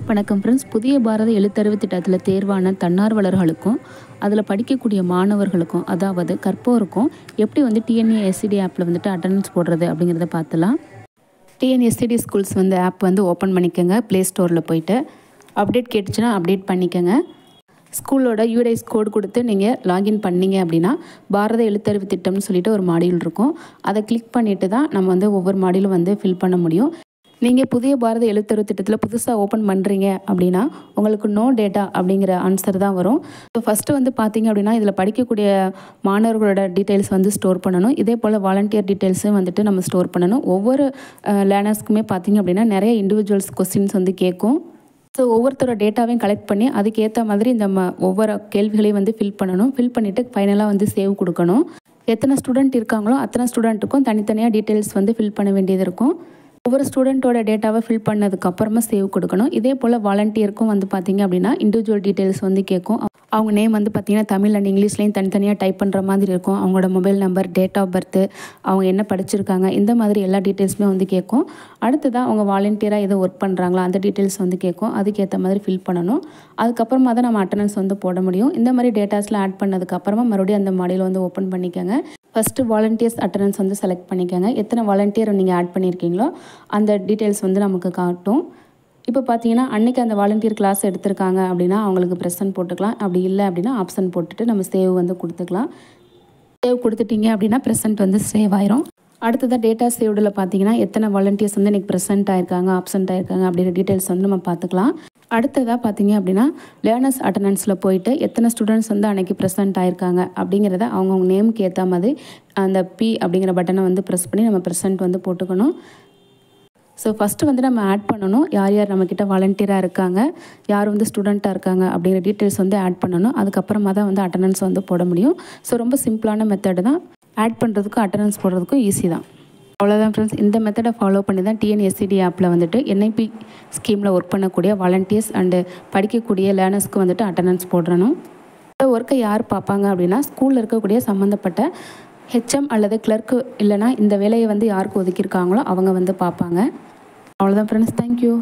வணக்கம் ஃப்ரெண்ட்ஸ். புதிய பாரத எழுத்தறிவு திட்டத்தில் தேர்வான தன்னார்வலர்களுக்கும் அதில் படிக்கக்கூடிய மாணவர்களுக்கும் அதாவது கற்போருக்கும் எப்படி டிஎன்ஏஎஸ்சிடி ஆப்பில் அட்டண்டன்ஸ் போடுறது அப்படிங்கிறத பார்த்துலாம். டிஎன்எஸ்சிடி ஸ்கூல்ஸ் ஆப் ஓப்பன் பண்ணிக்கோங்க. ப்ளே ஸ்டோரில் போயிட்டு அப்டேட் கேட்டுச்சுன்னா அப்டேட் பண்ணிக்கோங்க. ஸ்கூலோட யூடைஸ் கோடு கொடுத்து நீங்கள் லாகின் பண்ணிங்க அப்படின்னா பாரத எழுத்தறிவு திட்டம்னு சொல்லிட்டு ஒரு மாடியூல் இருக்கும். அதை கிளிக் பண்ணிவிட்டு தான் நம்ம ஒவ்வொரு மாடியூலும் ஃபில் பண்ண முடியும். நீங்கள் புதிய பாரத எழுத்தறிவு திட்டத்தில் புதுசாக ஓப்பன் பண்ணுறீங்க அப்படின்னா உங்களுக்கு நோ டேட்டா அப்படிங்கிற ஆன்சர் தான் வரும். ஸோ ஃபஸ்ட்டு பார்த்தீங்க அப்படின்னா இதில் படிக்கக்கூடிய மாணவர்களோட டீட்டெயில்ஸ் ஸ்டோர் பண்ணணும். இதே போல் வாலண்டியர் டீட்டெயில்ஸும் நம்ம ஸ்டோர் பண்ணணும். ஒவ்வொரு லேர்னர்ஸ்க்குமே பார்த்தீங்க அப்படின்னா நிறைய இண்டிவிஜுவல்ஸ் கொஸ்டின்ஸ் கேட்கும். ஸோ ஒவ்வொருத்தரோட டேட்டாவையும் கலெக்ட் பண்ணி அதுக்கேற்ற மாதிரி ஒவ்வொரு கேள்விகளையும் ஃபில் பண்ணணும். ஃபில் பண்ணிவிட்டு ஃபைனலாக சேவ் கொடுக்கணும். எத்தனை ஸ்டூடெண்ட் இருக்காங்களோ அத்தனை ஸ்டூடெண்ட்டுக்கும் தனித்தனியாக டீட்டெயில்ஸ் ஃபில் பண்ண வேண்டியது இருக்கும். ஒவ்வொரு ஸ்டூடெண்ட்டோட டேட்டாவை ஃபில் பண்ணதுக்கப்புறமா சேவ் கொடுக்கணும். இதே போல் வாலண்டியருக்கும் பார்த்தீங்க அப்படின்னா இண்டிவிஜுவல் டீட்டெயில்ஸ் கேட்கும். அவங்க நேம் பார்த்தீங்கன்னா தமிழ் அண்ட் இங்கிலீஷ்லேயும் தனித்தனியாக டைப் பண்ணுற மாதிரி இருக்கும். அவங்களோட mobile number, date of birth, அவங்க என்ன படிச்சிருக்காங்க, இந்த மாதிரி எல்லா டீட்டெயில்ஸுமே கேட்கும். அடுத்ததான் அவங்க வாலண்டியராக எதோ ஒர்க் பண்ணுறாங்களா அந்த டீட்டெயில்ஸ் கேட்கும். அதுக்கேற்ற மாதிரி ஃபில் பண்ணணும். அதுக்கப்புறமா தான் நம்ம அட்டண்டன்ஸ் போட முடியும். இந்த மாதிரி டேட்டாஸ்லாம் ஆட் பண்ணதுக்கப்புறமா மறுபடியும் அந்த மாடியூல் ஓப்பன் பண்ணிக்கோங்க. ஃபஸ்ட்டு வாலண்டியர்ஸ் அட்டண்டன்ஸ் செலக்ட் பண்ணிக்கோங்க. எத்தனை வாலண்டியர் நீங்கள் ஆட் பண்ணியிருக்கீங்களோ அந்த டீட்டெயில்ஸ் நமக்கு காட்டும். இப்போ பார்த்தீங்கன்னா அன்றைக்கி அந்த வாலண்டியர் கிளாஸ் எடுத்திருக்காங்க அப்படின்னா அவங்களுக்கு ப்ரெசன்ட் போட்டுக்கலாம். அப்படி இல்லை அப்படின்னா ஆப்ஷன் போட்டுட்டு நம்ம சேவ் கொடுத்துக்கலாம். சேவ் கொடுத்துட்டிங்க அப்படின்னா ப்ரெசன்ட் சேவ் ஆயிரும். அடுத்ததாக டேட்டா சேவ்டில் பார்த்தீங்கன்னா எத்தனை வாலண்டியர்ஸ் இன்றைக்கி ப்ரெசென்ட் ஆயிருக்காங்க, ஆப்சென்ட் ஆயிருக்காங்க அப்படிங்கிற டீட்டெயில்ஸ் நம்ம பார்த்துக்கலாம். அடுத்ததாக பார்த்தீங்க அப்படின்னா லேர்னர்ஸ் அட்டண்டன்ஸில் போயிட்டு எத்தனை ஸ்டூடெண்ட்ஸ் அன்றைக்கி ப்ரெசென்ட் ஆயிருக்காங்க அப்படிங்கிறத அவங்கவுங்க நேமுக்கு ஏற்ற மாதிரி அந்த பி அப்படிங்கிற பட்டனை ப்ரெஸ் பண்ணி நம்ம ப்ரெசென்ட் போட்டுக்கணும். ஸோ ஃபஸ்ட்டு நம்ம ஆட் பண்ணணும். யார் யார் நம்மக்கிட்ட வாலண்டியராக இருக்காங்க, யார் ஸ்டூடெண்ட்டாக இருக்காங்க அப்படிங்கிற டீட்டெயில்ஸ் ஆட் பண்ணணும். அதுக்கப்புறமா தான் அட்டண்டன்ஸ் போட முடியும். ஸோ ரொம்ப சிம்பிளான மெத்தடு தான். ஆட் பண்ணுறதுக்கும் அட்டண்டன்ஸ் போடுறதுக்கும் ஈஸி தான். அவ்வளோதான் ஃப்ரெண்ட்ஸ். இந்த மெத்தடை ஃபாலோ பண்ணி தான் டிஎன்எஸ்சிடி ஆப்பில் என்ஐபி ஸ்கீமில் ஒர்க் பண்ணக்கூடிய வாலண்டியர்ஸ் அண்டு படிக்கக்கூடிய லேர்னர்ஸ்க்கு அட்டண்டன்ஸ் போடணும். இந்த ஒர்க்கை யார் பார்ப்பாங்க அப்படின்னா ஸ்கூலில் இருக்கக்கூடிய சம்மந்தப்பட்ட ஹெச்எம் அல்லது கிளர்க்கு, இல்லைனா இந்த வேலையை யாருக்கு ஒதுக்கியிருக்காங்களோ அவங்க பார்ப்பாங்க. அவ்வளோதான் ஃப்ரெண்ட்ஸ். தேங்க்யூ.